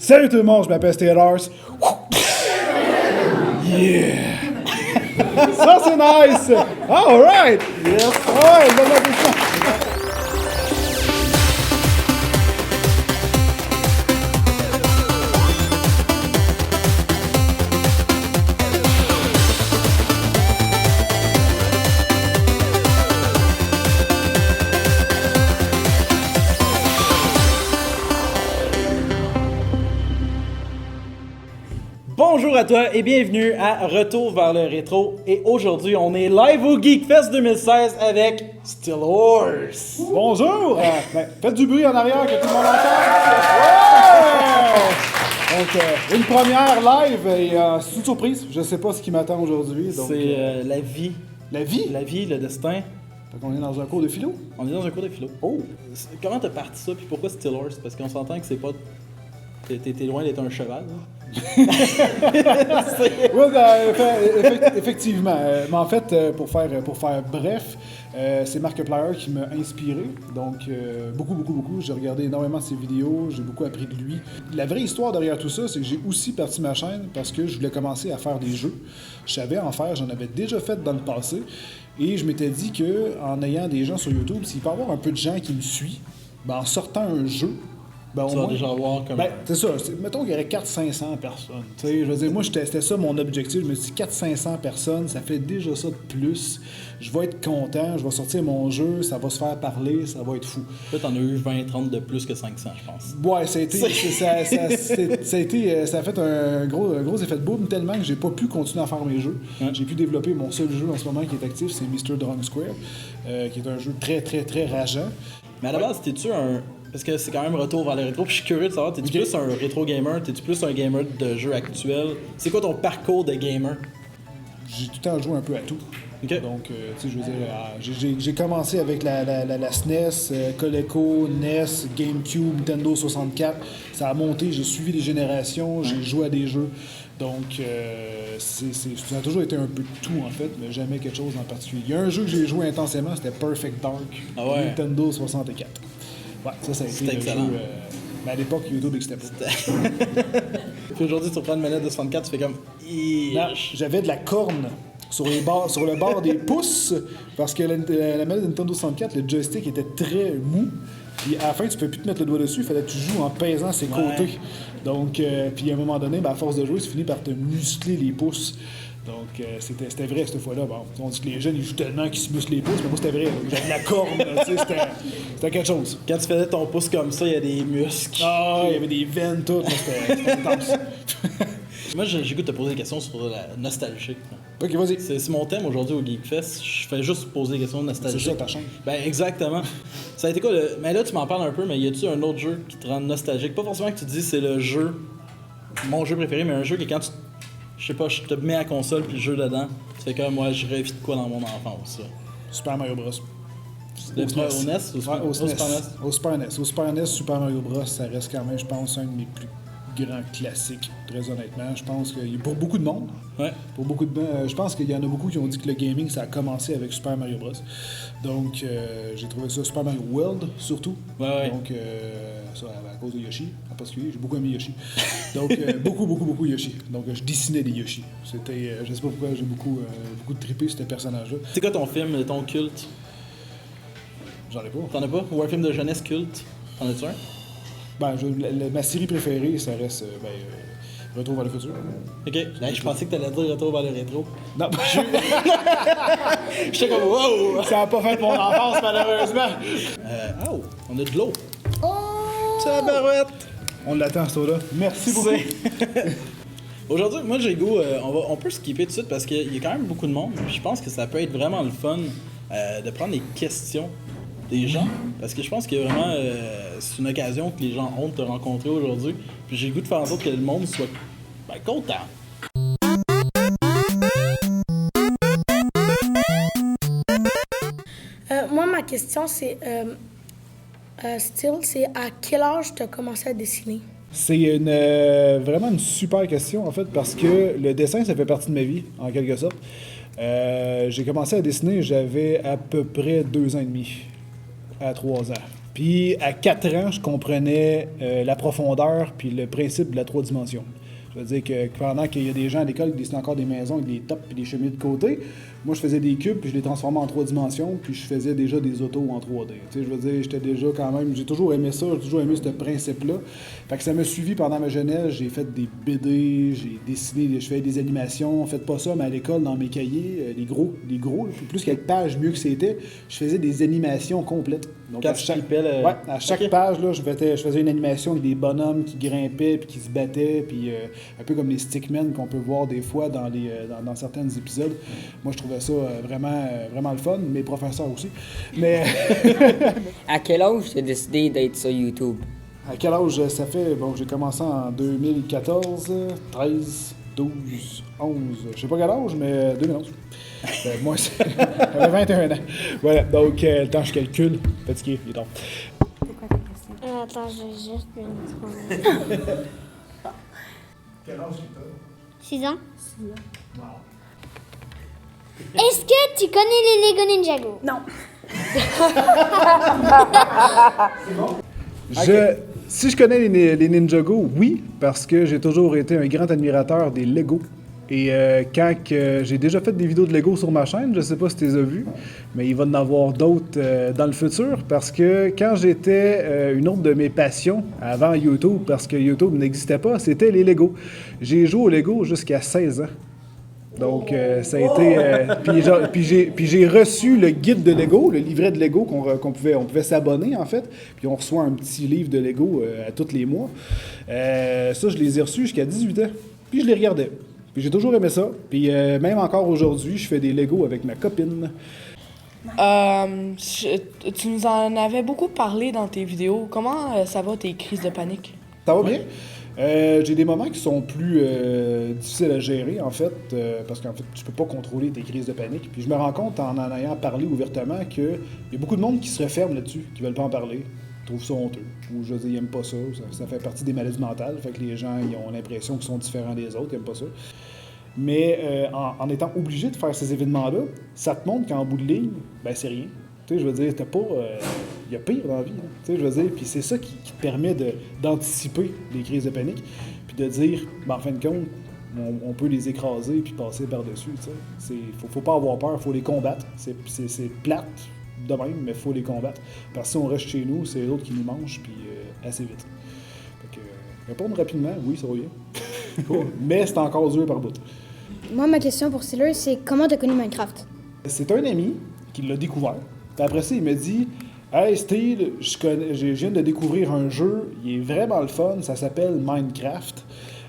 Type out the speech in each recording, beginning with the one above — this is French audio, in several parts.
Salut tout le monde, je m'appelle Steelers. Yeah! Ça c'est nice! Alright! Yes! Ouais, bonne applaudissement. Bonjour à toi et bienvenue à Retour vers le rétro. Et aujourd'hui, on est live au Geekfest 2016 avec Steel Horse. Bonjour! Faites du bruit en arrière que tout le monde entend. Ouais! Donc, une première live et c'est une surprise. Je sais pas ce qui m'attend aujourd'hui. Donc, C'est la vie. la vie. La vie, le destin. Fait qu'on est dans un cours de philo. On est dans un cours de philo. Oh! Comment t'as parti ça puis pourquoi Steel Horse? Parce qu'on s'entend que c'est pas... T'es loin d'être un cheval. Oui, effectivement. Mais en fait, pour faire bref, c'est Markiplier qui m'a inspiré. Donc, beaucoup. J'ai regardé énormément ses vidéos, j'ai beaucoup appris de lui. La vraie histoire derrière tout ça, c'est que j'ai aussi parti ma chaîne parce que je voulais commencer à faire des jeux. Je savais en faire, j'en avais déjà fait dans le passé. Et je m'étais dit qu'en ayant des gens sur YouTube, s'il peut y avoir un peu de gens qui me suivent, ben, en sortant un jeu, ben, Tu vas déjà voir comme... Ben, c'est ça. Mettons qu'il y aurait 400-500 personnes. T'sais, je veux dire, moi, c'était ça mon objectif. Je me suis dit 400-500 personnes, ça fait déjà ça de plus. Je vais être content, je vais sortir mon jeu, ça va se faire parler, ça va être fou. Là, t'en as eu 20-30 de plus que 500, je pense. Ouais, ça a fait un gros effet de boom tellement que j'ai pas pu continuer à faire mes jeux. Ouais. J'ai pu développer mon seul jeu en ce moment qui est actif, c'est Mr. Drunk Square, qui est un jeu très rageant. Mais à la base, t'es-tu un... Parce que c'est quand même retour vers le rétro, puis je suis curieux de savoir, t'es-tu plus un rétro gamer, t'es-tu plus un gamer de jeux actuels? C'est quoi ton parcours de gamer? J'ai tout le temps joué un peu à tout. Ok. Donc, tu sais, je veux dire, j'ai commencé avec la SNES, Coleco, NES, GameCube, Nintendo 64. Ça a monté, j'ai suivi les générations, j'ai joué à des jeux. Donc, ça a toujours été un peu de tout, en fait, mais jamais quelque chose en particulier. Il y a un jeu que j'ai joué intensément, c'était Perfect Dark, Nintendo 64. Ouais, ça a été le excellent. jeu... mais à l'époque, YouTube n'existait pas. Puis aujourd'hui, tu reprends une manette de 64, tu fais comme... Non, j'avais de la corne sur le bord des pouces, parce que la manette de Nintendo 64, le joystick était très mou. Puis à la fin, tu ne peux plus te mettre le doigt dessus, il fallait que tu joues en pesant ses côtés. Donc, puis à un moment donné, à force de jouer, tu finis par te muscler les pouces. Donc, c'était vrai cette fois-là. Bon, on dit que les jeunes, ils jouent tellement qu'ils se musclent les pouces, mais moi, c'était vrai. J'avais de la corne, tu sais, c'était quelque chose. Quand tu faisais ton pouce comme ça, il y a des muscles. Ah, il y avait des veines, tout. C'était intense. Moi, j'ai goût de te poser des questions sur la nostalgie. Ok, vas-y. C'est mon thème aujourd'hui au Geekfest. Je fais juste poser des questions nostalgiques. C'est ça ta chaîne. Ben, exactement. Ça a été quoi le... Mais là, tu m'en parles un peu, mais y a-tu un autre jeu qui te rend nostalgique? Pas forcément que tu dis c'est le jeu, mon jeu préféré, mais un jeu que quand tu... Je sais pas, je te mets à la console puis le jeu dedans, tu fais comme moi, je rêve de quoi dans mon enfance, là? Super Mario Bros. Au NES? Au Super NES? Au Super NES. Au Super NES, Super Mario Bros, ça reste quand même, je pense, un de mes plus grands classiques, très honnêtement. Je pense que pour beaucoup de monde, je pense qu'il y en a beaucoup qui ont dit que le gaming, ça a commencé avec Super Mario Bros. Donc, j'ai trouvé ça Super Mario World, surtout. Ouais. Donc, ça, à cause de Yoshi, en particulier, j'ai beaucoup aimé Yoshi. Donc, beaucoup Yoshi. Donc, je dessinais des Yoshi. C'était, je sais pas pourquoi, j'ai beaucoup trippé sur ce personnage-là. C'est quoi ton film, ton culte? J'en ai pas. T'en as pas? Ou un film de jeunesse culte? T'en as-tu un? Ben, ma série préférée, ça reste Retour vers le futur. Ok. Là, je pensais que t'allais dire Retour vers le rétro. Non, J'étais comme wow! ça n'a pas fait mon enfance, malheureusement. Oh! On a de l'eau. Oh! C'est la barouette! On l'attend, ça, là. Merci beaucoup. Aujourd'hui, moi, j'ai goût... on peut skipper tout de suite parce qu'il y a quand même beaucoup de monde. Je pense que ça peut être vraiment le fun de prendre des questions des gens, parce que je pense que vraiment c'est une occasion que les gens ont de te rencontrer aujourd'hui. Puis j'ai le goût de faire en sorte que le monde soit content. Moi, ma question, c'est Steel, c'est à quel âge tu as commencé à dessiner? C'est vraiment une super question, en fait, parce que le dessin, ça fait partie de ma vie, en quelque sorte. J'ai commencé à dessiner, j'avais à peu près 2 ans et demi à 3 ans. Puis à 4 ans, je comprenais la profondeur puis le principe de la 3 dimensions. Je veux dire que pendant qu'il y a des gens à l'école qui dessinaient encore des maisons avec des tops et des cheminées de côté, moi je faisais des cubes puis je les transformais en 3 dimensions puis je faisais déjà des autos en 3D. Tu sais, je veux dire, j'étais déjà quand même, j'ai toujours aimé ça, j'ai toujours aimé ce principe-là. Fait que ça m'a suivi pendant ma jeunesse, j'ai fait des BD, j'ai dessiné, je faisais des animations, faites pas ça, mais à l'école, dans mes cahiers, les gros, plus quelques pages mieux que c'était, je faisais des animations complètes. Donc à chaque page, là, je faisais une animation avec des bonhommes qui grimpaient puis qui se battaient, puis un peu comme les stickmen qu'on peut voir des fois dans certains épisodes. Moi, je trouvais ça vraiment le fun. Mes professeurs aussi. Mais À quel âge tu as décidé d'être sur YouTube? à quel âge ça fait? Bon, j'ai commencé en 2014, 13, 12, 11. Je sais pas quel âge, mais 2011. Moi, j'avais 21 ans. Voilà, donc le temps je calcule. Fatigué, il est tard. C'est quoi ta question? Attends, je vais juste me trouver. Quel âge tu as? 6 ans? Est-ce que tu connais les Lego Ninjago? Non. Si je connais les Ninjago, oui, parce que j'ai toujours été un grand admirateur des Lego. Et j'ai déjà fait des vidéos de Lego sur ma chaîne, je sais pas si tu les as vues, mais il va y en avoir d'autres dans le futur, parce que quand j'étais une autre de mes passions avant YouTube, parce que YouTube n'existait pas, c'était les Lego. J'ai joué au Lego jusqu'à 16 ans. Donc, ça a été... puis j'ai reçu le guide de Lego, le livret de Lego on pouvait s'abonner, en fait. Puis on reçoit un petit livre de Lego à tous les mois. Ça, je les ai reçus jusqu'à 18 ans. Puis je les regardais. Puis j'ai toujours aimé ça. Puis même encore aujourd'hui, je fais des Lego avec ma copine. Tu nous en avais beaucoup parlé dans tes vidéos. Comment ça va, tes crises de panique? Ça va bien? J'ai des moments qui sont plus difficiles à gérer, en fait, parce qu'en fait, tu peux pas contrôler tes crises de panique. Puis je me rends compte, en ayant parlé ouvertement, qu'il y a beaucoup de monde qui se referme là-dessus, qui veulent pas en parler, trouvent ça honteux, ou je veux dire, ils aiment pas ça, ça fait partie des maladies mentales, fait que les gens, ils ont l'impression qu'ils sont différents des autres, ils aiment pas ça. Mais en étant obligé de faire ces événements-là, ça te montre qu'en bout de ligne, ben c'est rien. Tu sais, je veux dire, t'as pas... Il y a pire dans la vie, hein, tu sais, je veux dire, puis c'est ça qui te permet d'anticiper les crises de panique, puis de dire, ben, en fin de compte, on peut les écraser puis passer par-dessus, tu sais. Faut pas avoir peur, faut les combattre. C'est plate de même, mais faut les combattre. Parce que si on reste chez nous, c'est les autres qui nous mangent, puis assez vite. Fait que, répondre rapidement, oui, ça va bien. Mais c'est encore dur par bout. Moi, ma question pour Steeler, c'est comment tu as connu Minecraft? C'est un ami qui l'a découvert. Puis après ça, il m'a dit « Hey Steve, je viens de découvrir un jeu, il est vraiment le fun, ça s'appelle Minecraft.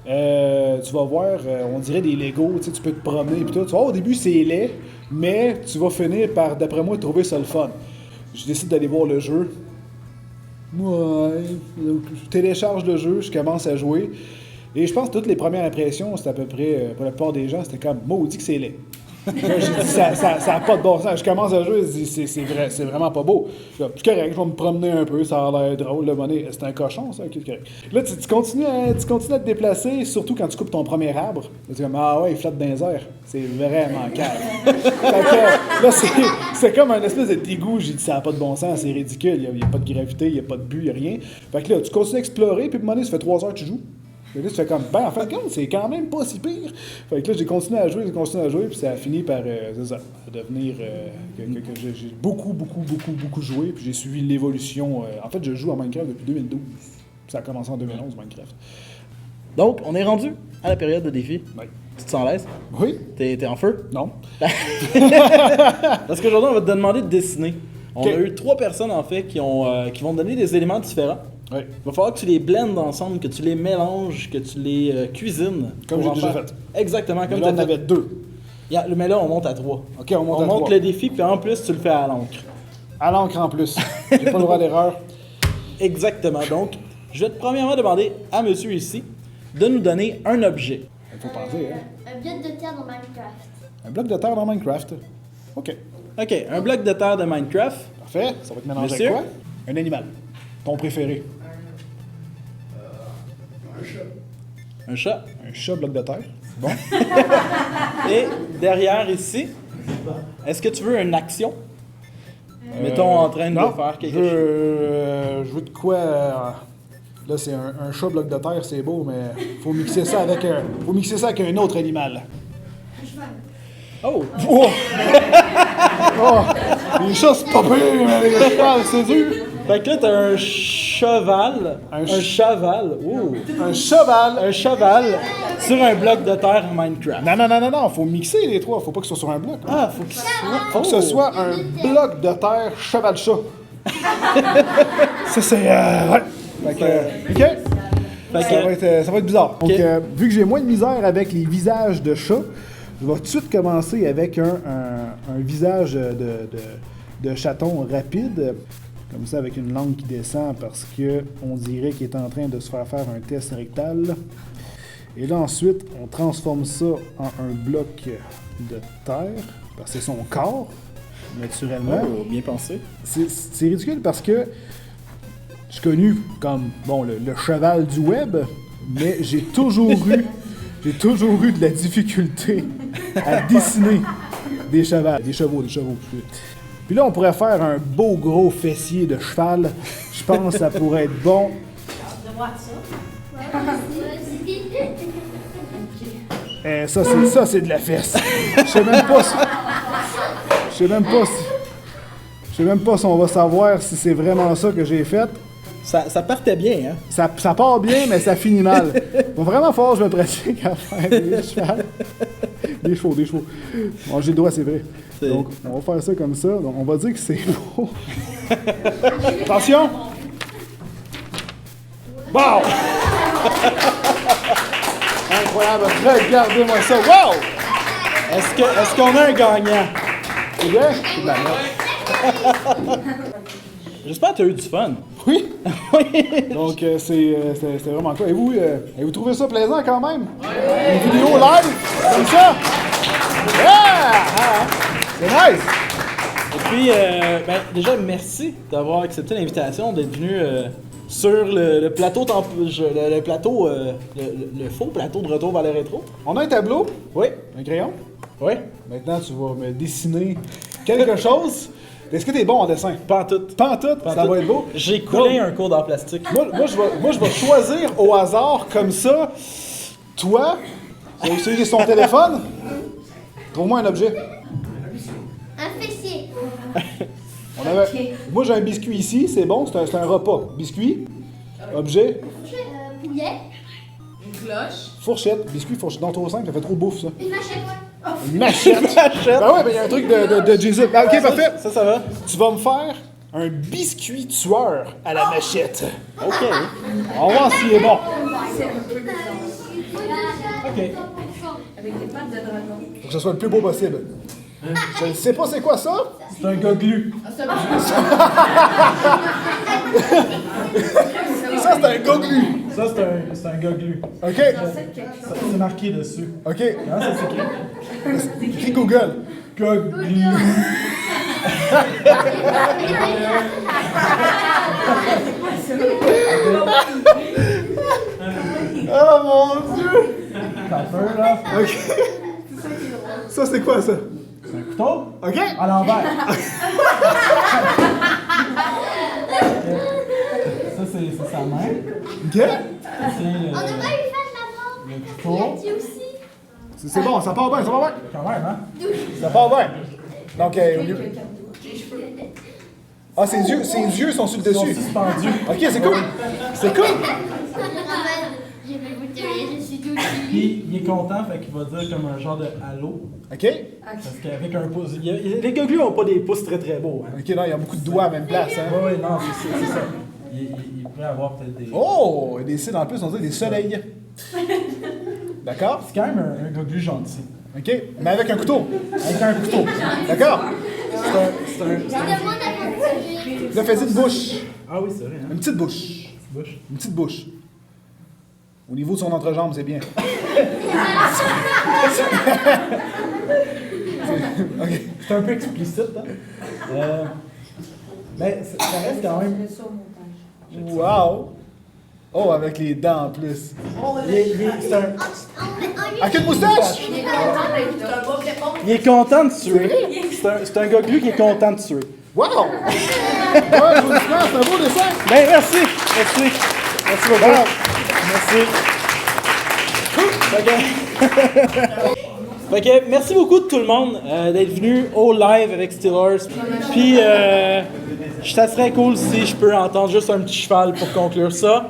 Tu vas voir, on dirait des Lego, tu sais, tu peux te promener et tout. Tu vois, au début, c'est laid, mais tu vas finir par, d'après moi, trouver ça le fun. » Je décide d'aller voir le jeu. Ouais, je télécharge le jeu, je commence à jouer. Et je pense que toutes les premières impressions, c'était à peu près, pour la plupart des gens, c'était comme « Maudit que c'est laid. » J'ai dit, ça n'a pas de bon sens. Je commence à jouer, je dis, c'est vraiment pas beau. Je dis, correct, je vais me promener un peu, ça a l'air drôle, le monnaie. C'est un cochon, ça, ok, correct. Là, tu continues à te déplacer, surtout quand tu coupes ton premier arbre. Tu es comme, ah ouais, il flotte dans les airs. C'est vraiment calme. Là, c'est comme un espèce de dégoût. J'ai dit, ça n'a pas de bon sens, c'est ridicule. Il n'y a pas de gravité, il n'y a pas de but, il n'y a rien. Fait que là, tu continues à explorer, puis à un moment donné, ça fait 3 heures que tu joues. Et là, tu fais comme, ben, en fin de compte, c'est quand même pas si pire. Fait que là, j'ai continué à jouer, puis ça a fini par, c'est ça, devenir, que j'ai beaucoup joué, puis j'ai suivi l'évolution. En fait, je joue à Minecraft depuis 2012. Ça a commencé en 2011, Minecraft. Donc, on est rendu à la période de défi. Oui. Tu te sens à l'aise? Oui? T'es en feu? Non? Parce qu'aujourd'hui, on va te demander de dessiner. On Okay. a eu 3 personnes, en fait, qui vont te donner des éléments différents. Oui. Il va falloir que tu les blendes ensemble, que tu les mélanges, que tu les cuisines. Comme pour j'ai en déjà faire. fait. Exactement, comme Mais là, on tu avait 2. Mais là, on monte à 3. OK, on monte à 3. le défi, puis en plus, tu le fais à l'encre. À l'encre en plus. J'ai pas le droit d'erreur. Exactement. Donc, je vais te premièrement demander à monsieur ici de nous donner un objet. Il faut penser, hein? Un bloc de terre dans Minecraft. Un bloc de terre dans Minecraft. OK. OK, un bloc de terre de Minecraft. Parfait. Ça va te mélanger Monsieur? avec quoi? Un animal. Ton préféré. Un chat. Un chat bloc de terre. Bon. Et derrière ici, est-ce que tu veux une action? Mettons en train de non, faire quelque je veux, chose. je veux de quoi. Là, c'est un chat bloc de terre, c'est beau, mais faut mixer ça avec un autre animal. Oh! Oh! Oh! Les chats, c'est pas pire, mais les chevals, c'est dur! Fait que là, t'as un cheval. Un cheval. Ouh! Un cheval! Un cheval sur un bloc de terre en Minecraft. Non, faut mixer les trois, faut pas que ce soit sur un bloc. Ah, faut qu'il soit. Faut que ce soit un bloc de terre cheval-chat. Ça, c'est. Ouais. Fait que, OK? Ça va être bizarre. Donc, vu que j'ai moins de misère avec les visages de chats, je vais tout de suite commencer avec un visage de chaton rapide. Comme ça, avec une langue qui descend parce que on dirait qu'il est en train de se faire un test rectal. Et là, ensuite, on transforme ça en un bloc de terre, parce que c'est son corps, naturellement. Oh, bien pensé. C'est ridicule parce que je suis connu comme le cheval du web, mais j'ai toujours eu de la difficulté à dessiner des chevaux. Puis là, on pourrait faire un beau gros fessier de cheval. Je pense que ça pourrait être bon. Ça, c'est de la fesse. Je sais même pas si on va savoir si c'est vraiment ça que j'ai fait. Ça partait bien, hein? Ça part bien, mais ça finit mal. Il va vraiment falloir que je me pratique à faire des chevaux. Des chevaux. Bon, j'ai le droit, c'est vrai. Donc, on va faire ça comme ça. Donc, on va dire que c'est beau. Attention! Wow! Incroyable! Regardez-moi ça! Wow! Est-ce qu'on a un gagnant? C'est bien? C'est de la merde. J'espère que tu as eu du fun. Oui! Donc, c'est vraiment cool. Et vous trouvez ça plaisant quand même? Une vidéo live? Comme ça? Yeah! C'est nice! Et puis, déjà, merci d'avoir accepté l'invitation, d'être venu sur le plateau, le faux plateau de Retour vers le rétro. On a un tableau, Oui. un crayon. Oui. Maintenant, tu vas me dessiner quelque chose. Est-ce que t'es bon en dessin? Pas en tout. Pas en tout, ça va être beau. J'ai coulé un cours d'art plastique. Moi, je vais choisir au hasard, comme ça. Toi, tu vas utiliser son téléphone. Trouve-moi un objet. Un fessier. Moi, j'ai un biscuit ici, c'est bon, c'est un repas. Biscuit, objet, Poulet. fourchette, biscuit, fourchette. Non, trop simple, ça fait trop bouffe, ça. Une machette. Une machette. Ben ouais, ben il y a un truc de Jésus. Ben, ok, parfait. Ça va? Tu vas me faire un biscuit tueur à la machette. OK. On va voir s'il est bon. OK. Faut que ce soit le plus beau possible. Je ne sais pas c'est quoi ça. C'est un goglu. Ça, c'est un goglu. Ça, c'est un goglu. OK. C'est marqué dessus. OK. Comment ça s'écrit? Écris Google. Goglu. Oh mon Dieu. T'as peur, là? OK. Ça, c'est quoi, ça? C'est un couteau? OK. À l'envers. Ça, c'est sa main. OK. C'est On devrait lui faire la le mort. couteau. Tu aussi. C'est bon, ça part bien, ça part bien. Quand même, hein? Ça part bien. Donc, au lieu... Ah, ses yeux sont sur le Ils sont dessus. suspendus. OK, c'est cool. C'est cool. Je vais vous tuer, je suis tout Puis, il est content, fait qu'il va dire comme un genre de halo. OK. Parce qu'avec un pouce. Les goglus ont pas des pouces très très beaux, hein? OK, non, il y a beaucoup de doigts à la même place, hein. Oui, non, c'est ça. Il pourrait avoir peut-être des. Oh! Il y a des signes en plus, on dirait des soleils. D'accord? C'est quand même un goglu gentil. OK. Mais avec un couteau. Avec un couteau. D'accord? C'est un. Je demande à continuer. Là, fais-y une bouche. Ah oui, c'est vrai, hein? Une petite bouche. Bouche. Une petite bouche. Au niveau de son entrejambe, c'est bien. OK. C'est un peu explicite, hein? Mais ça reste quand même. Wow! Oh, avec les dents en plus. C'est un. Avec une moustache! Il est content de tuer. C'est un goglu qui est content de tuer. Wow! Ouais, applaudissements, c'est un beau dessin! Ben, merci. Merci beaucoup. Merci. Fait que merci beaucoup de tout le monde d'être venu au live avec Steelers. Puis, ça serait cool si je peux entendre juste un petit cheval pour conclure ça.